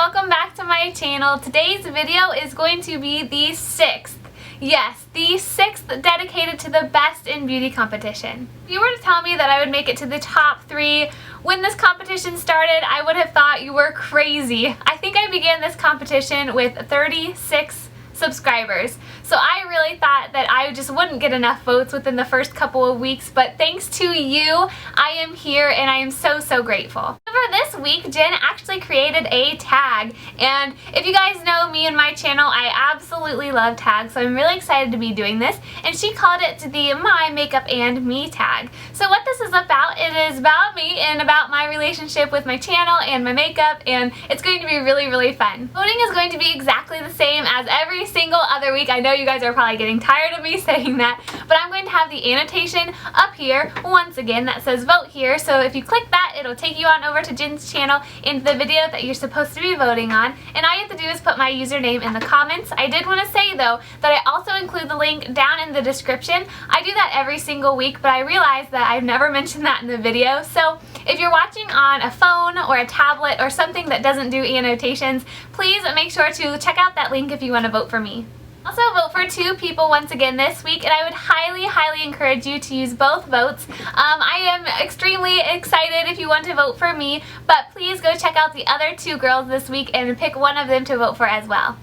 welcome back to my channel. Today's video is going to be the sixth dedicated to the best in beauty competition. If you were to tell me that I would make it to the top 3 when this competition started, I would have thought you were crazy. I think I began this competition with 36 subscribers. So I really thought that I just wouldn't get enough votes within the first couple of weeks, but thanks to you, I am here and I am so grateful. For this week, Jen actually created a tag, and if you guys know me and my channel, I absolutely love tags, so I'm really excited to be doing this, and she called it the My Makeup and Me tag. So what this is about, it is about me and about my relationship with my channel and my makeup, and it's going to be really fun. Voting is going to be exactly the same as every single other week. I know you guys are probably getting tired of me saying that, but I'm going to have the annotation up here once again that says vote here, so if you click that, it'll take you on over to Jen's channel into the video that you're supposed to be voting on, and all you have to do is put my username in the comments. I did want to say though that I also include the link down in the description. I do that every single week, but I realized that I've never mentioned that in the video, so if you're watching on a phone or a tablet or something that doesn't do annotations, please make sure to check out that link if you want to vote for me. Also, vote for 2 people once again this week, and I would highly encourage you to use both votes. I am extremely excited if you want to vote for me, but please go check out the other 2 girls this week and pick one of them to vote for as well.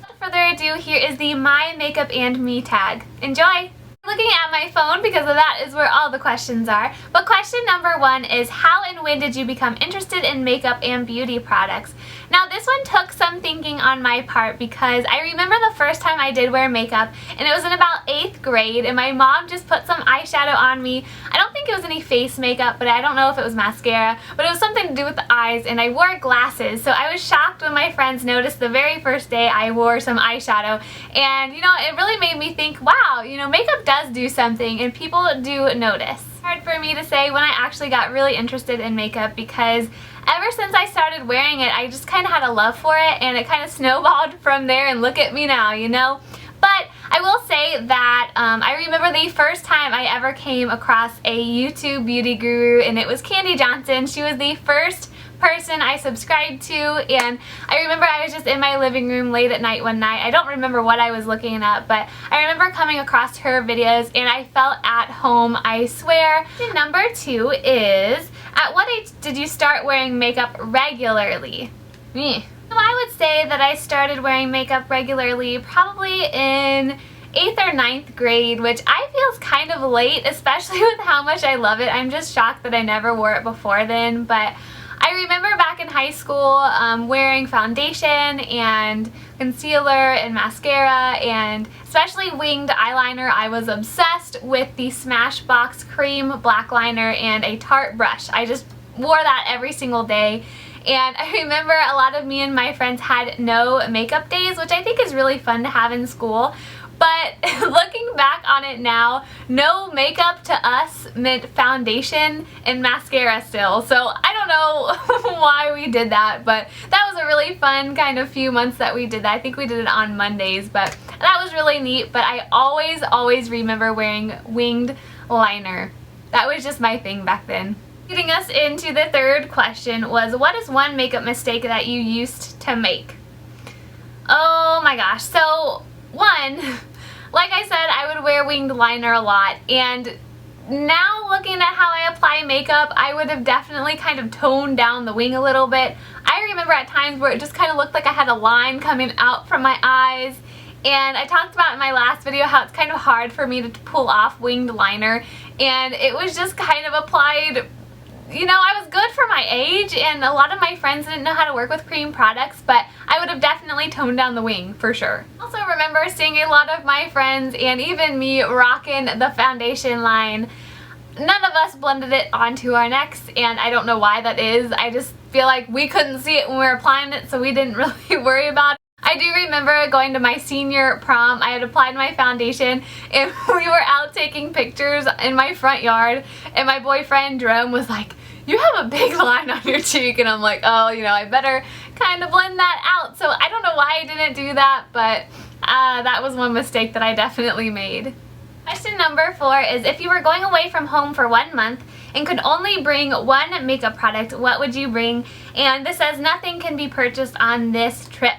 Without further ado, here is the My Makeup and Me tag. Enjoy! Looking at my phone because of that is where all the questions are. But question number 1 is, how and when did you become interested in makeup and beauty products? Now this one took some thinking on my part because I remember the first time I did wear makeup, and it was in about 8th grade, and my mom just put some eyeshadow on me. I don't think it was any face makeup, but I don't know if it was mascara, but it was something to do with the eyes, and I wore glasses, so I was shocked when my friends noticed the very first day I wore some eyeshadow, and you know, it really made me think, wow, you know, makeup does do something and people do notice. It's hard for me to say when I actually got really interested in makeup because ever since I started wearing it, I just kind of had a love for it, and it kind of snowballed from there, and look at me now, you know? But I will say that I remember the first time I ever came across a YouTube beauty guru, and it was Candy Johnson. She was the first person I subscribed to, and I remember I was just in my living room late at night one night. I don't remember what I was looking at, but I remember coming across her videos and I felt at home, I swear. Number 2 is, at what age did you start wearing makeup regularly? Me. So I would say that I started wearing makeup regularly probably in 8th or 9th grade, which I feel is kind of late, especially with how much I love it. I'm just shocked that I never wore it before then, but I remember back in high school wearing foundation and concealer and mascara, and especially winged eyeliner. I was obsessed with the Smashbox cream black liner and a Tarte brush. I just wore that every single day. And I remember a lot of me and my friends had no makeup days, which I think is really fun to have in school. But looking back on it now, no makeup to us meant foundation and mascara still. So I don't know why we did that, but that was a really fun kind of few months that we did that. I think we did it on Mondays, but that was really neat. But I always remember wearing winged liner. That was just my thing back then. Leading us into the third question was, what is one makeup mistake that you used to make? Oh my gosh. So one, like I said, I would wear winged liner a lot, and now looking at how I apply makeup, I would have definitely kind of toned down the wing a little bit. I remember at times where it just kind of looked like I had a line coming out from my eyes, and I talked about in my last video how it's kind of hard for me to pull off winged liner, and it was just kind of applied. You know, I was good for my age, and a lot of my friends didn't know how to work with cream products, but I would have definitely toned down the wing for sure. Also remember seeing a lot of my friends and even me rocking the foundation line. None of us blended it onto our necks, and I don't know why that is. I just feel like we couldn't see it when we were applying it, so we didn't really worry about it. I do remember going to my senior prom. I had applied my foundation, and we were out taking pictures in my front yard, and my boyfriend Jerome was like, "You have a big line on your cheek," and I'm like, oh, you know, I better kind of blend that out. So I don't know why I didn't do that, but that was one mistake that I definitely made. Question number 4 is, if you were going away from home for 1 month and could only bring one makeup product, what would you bring? And this says nothing can be purchased on this trip.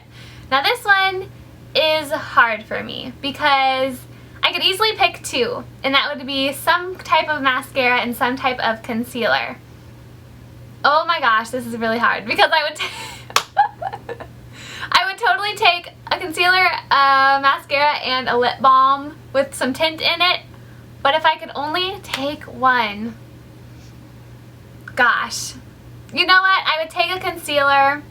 Now this one is hard for me because I could easily pick 2, and that would be some type of mascara and some type of concealer. Oh my gosh, this is really hard because I would totally take a concealer, a mascara, and a lip balm with some tint in it. But if I could only take one, gosh. You know what? I would take a concealer,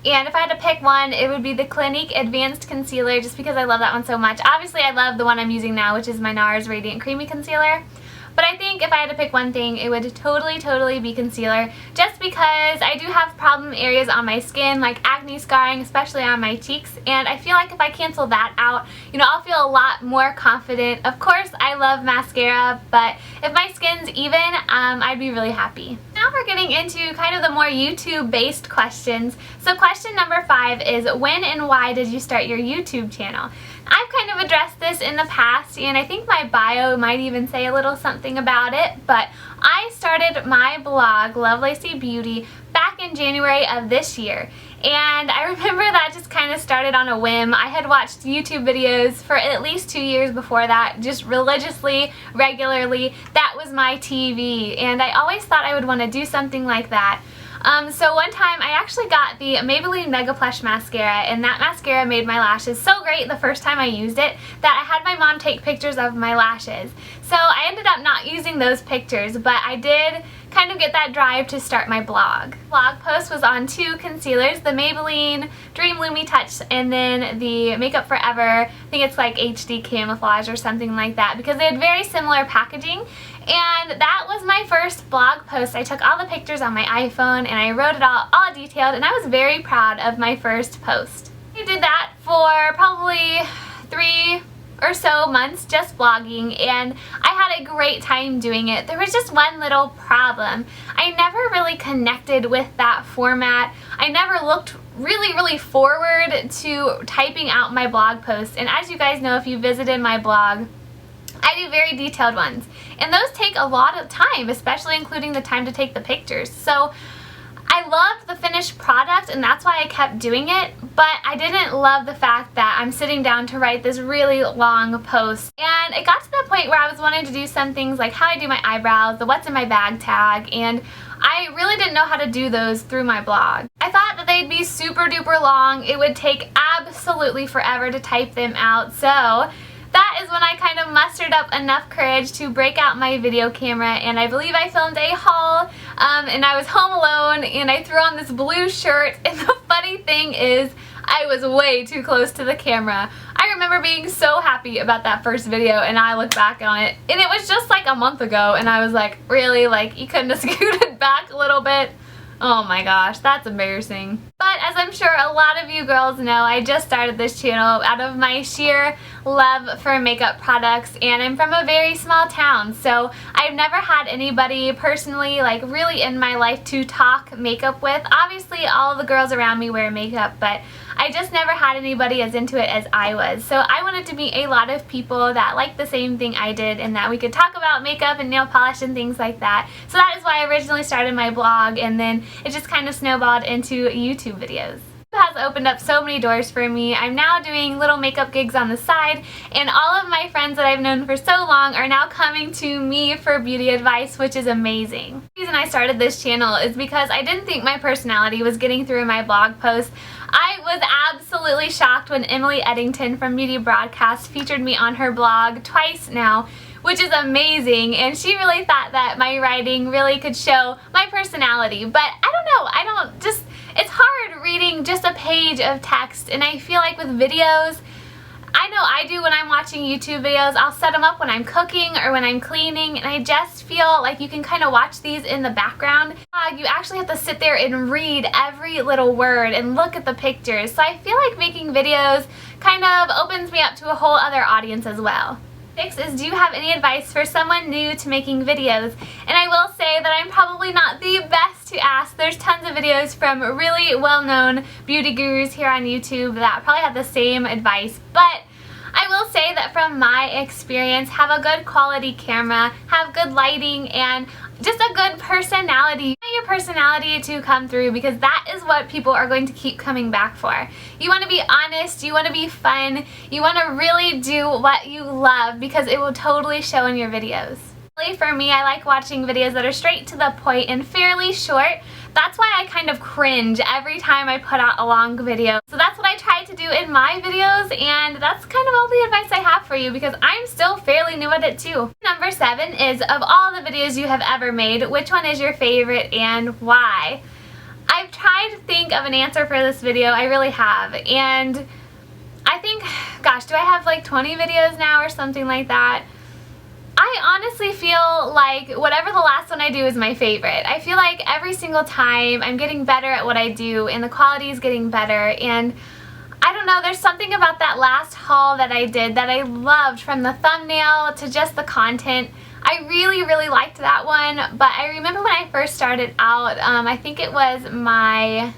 and if I had to pick one, it would be the Clinique Advanced Concealer, just because I love that one so much. Obviously, I love the one I'm using now, which is my NARS Radiant Creamy Concealer. But I think if I had to pick one thing, it would totally be concealer, just because I do have problem areas on my skin, like acne scarring, especially on my cheeks, and I feel like if I cancel that out, you know, I'll feel a lot more confident. Of course, I love mascara, but if my skin's even, I'd be really happy. Now we're getting into kind of the more YouTube-based questions. So question number 5 is, when and why did you start your YouTube channel? I've kind of addressed this in the past, and I think my bio might even say a little something about it, but I started my blog, Love Lacey Beauty, back in January of this year. And I remember that just kind of started on a whim. I had watched YouTube videos for at least 2 years before that, just religiously, regularly. That was my TV, and I always thought I would want to do something like that. So one time I actually got the Maybelline Mega Plush mascara, and that mascara made my lashes so great the first time I used it that I had my mom take pictures of my lashes. So I ended up not using those pictures, but I did kind of get that drive to start my blog. Blog post was on 2 concealers, the Maybelline Dream Lumi Touch and then the Makeup Forever, I think it's like HD Camouflage or something like that, because they had very similar packaging. And that was my first blog post. I took all the pictures on my iPhone and I wrote it all detailed, and I was very proud of my first post. I did that for probably 3 or so months just blogging, and I had a great time doing it. There was just one little problem. I never really connected with that format. I never looked really forward to typing out my blog posts, and as you guys know if you visited my blog, I do very detailed ones, and those take a lot of time, especially including the time to take the pictures. So I loved the finished product, and that's why I kept doing it, but I didn't love the fact that I'm sitting down to write this really long post. And it got to the point where I was wanting to do some things like how I do my eyebrows, the what's in my bag tag, and I really didn't know how to do those through my blog. I thought that they'd be super duper long. It would take absolutely forever to type them out, so that is when I kind of mustered up enough courage to break out my video camera, and I believe I filmed a haul, and I was home alone, and I threw on this blue shirt, and the funny thing is I was way too close to the camera. I remember being so happy about that first video, and I look back on it, and it was just like a month ago, and I was like, really? Like, you couldn't have scooted back a little bit? Oh my gosh, that's embarrassing. But as I'm sure a lot of you girls know, I just started this channel out of my sheer love for makeup products, and I'm from a very small town, so I've never had anybody personally like really in my life to talk makeup with. Obviously all the girls around me wear makeup, but I just never had anybody as into it as I was. So I wanted to meet a lot of people that liked the same thing I did, and that we could talk about makeup and nail polish and things like that. So that is why I originally started my blog, and then it just kind of snowballed into YouTube videos. It has opened up so many doors for me. I'm now doing little makeup gigs on the side, and all of my friends that I've known for so long are now coming to me for beauty advice, which is amazing. The reason I started this channel is because I didn't think my personality was getting through my blog posts. I was absolutely shocked when Emily Eddington from Beauty Broadcast featured me on her blog twice now, which is amazing, and she really thought that my writing really could show my personality. But I don't know, it's hard reading just a page of text, and I feel like with videos, I know I do when I'm watching YouTube videos, I'll set them up when I'm cooking or when I'm cleaning, and I just feel like you can kind of watch these in the background. You actually have to sit there and read every little word and look at the pictures, so I feel like making videos kind of opens me up to a whole other audience as well. 6 is, do you have any advice for someone new to making videos? And I will say that I'm probably not the best to ask. There's tons of videos from really well-known beauty gurus here on YouTube that probably have the same advice, but I will say that from my experience, have a good quality camera, have good lighting, and just a good personality. You want your personality to come through because that is what people are going to keep coming back for. You want to be honest, you want to be fun, you want to really do what you love because it will totally show in your videos. For me, I like watching videos that are straight to the point and fairly short. That's why I kind of cringe every time I put out a long video. So that's what I try to do in my videos, and that's kind of all the advice I have for you because I'm still fairly new at it too. Number 7 is, of all the videos you have ever made, which one is your favorite and why? I've tried to think of an answer for this video, I really have, and I think, gosh, do I have like 20 videos now or something like that? I honestly feel like whatever the last one I do is my favorite. I feel like every single time I'm getting better at what I do and the quality is getting better, and I don't know, there's something about that last haul that I did that I loved, from the thumbnail to just the content. I really, really liked that one, but I remember when I first started out, I think it was my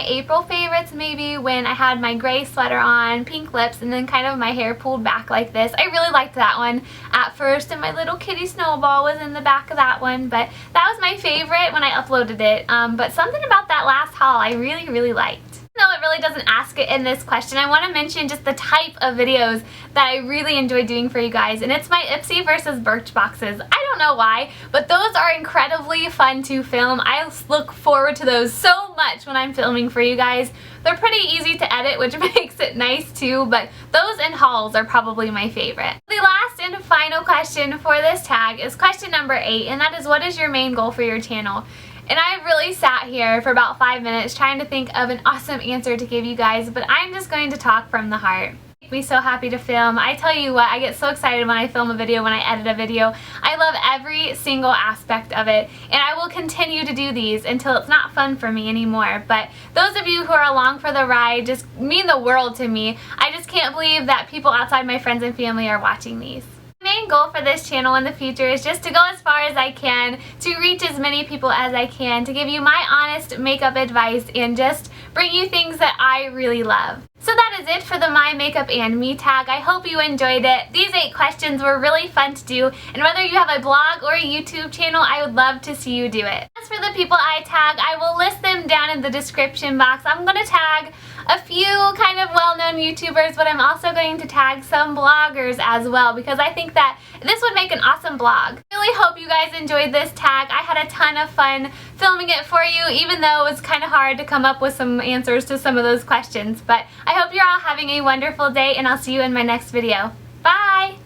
April favorites maybe, when I had my gray sweater on, pink lips, and then kind of my hair pulled back like this. I really liked that one at first, and my little kitty snowball was in the back of that one, but that was my favorite when I uploaded it. But something about that last haul I really, really liked. Though it really doesn't ask it in this question, I want to mention just the type of videos that I really enjoy doing for you guys, and it's my Ipsy versus Birchboxes. I don't know why, but those are incredibly fun to film. I look forward to those so much when I'm filming for you guys. They're pretty easy to edit, which makes it nice too, but those and hauls are probably my favorite. The last and final question for this tag is question number 8, and that is, what is your main goal for your channel? And I really sat here for about 5 minutes trying to think of an awesome answer to give you guys, but I'm just going to talk from the heart. It makes me so happy to film. I tell you what, I get so excited when I film a video, when I edit a video. I love every single aspect of it, and I will continue to do these until it's not fun for me anymore. But those of you who are along for the ride just mean the world to me. I just can't believe that people outside my friends and family are watching these. My main goal for this channel in the future is just to go as far as I can, to reach as many people as I can, to give you my honest makeup advice and just bring you things that I really love. So that is it for the My Makeup and Me tag. I hope you enjoyed it. These 8 questions were really fun to do, and whether you have a blog or a YouTube channel, I would love to see you do it. As for the people I tag, I will list them down in the description box. I'm going to tag a few kind of well-known YouTubers, but I'm also going to tag some bloggers as well because I think that this would make an awesome blog. I really hope you guys enjoyed this tag. I had a ton of fun filming it for you, even though it was kind of hard to come up with some answers to some of those questions. But I hope you're all having a wonderful day, and I'll see you in my next video. Bye!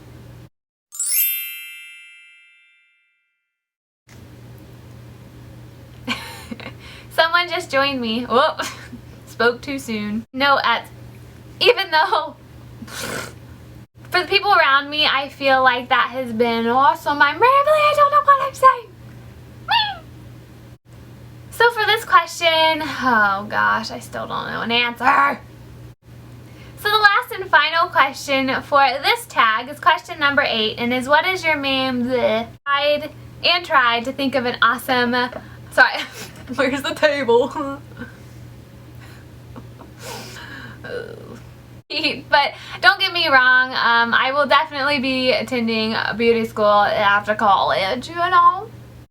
Someone just joined me. Whoop. Spoke too soon. No, even though for the people around me, I feel like that has been awesome. I'm rambling, I don't know what I'm saying. So for this question, oh gosh, I still don't know an answer. So the last and final question for this tag is question number 8, and is, what is your main tried to think of an awesome, sorry, where's the table? But don't get me wrong, I will definitely be attending beauty school after college, you know.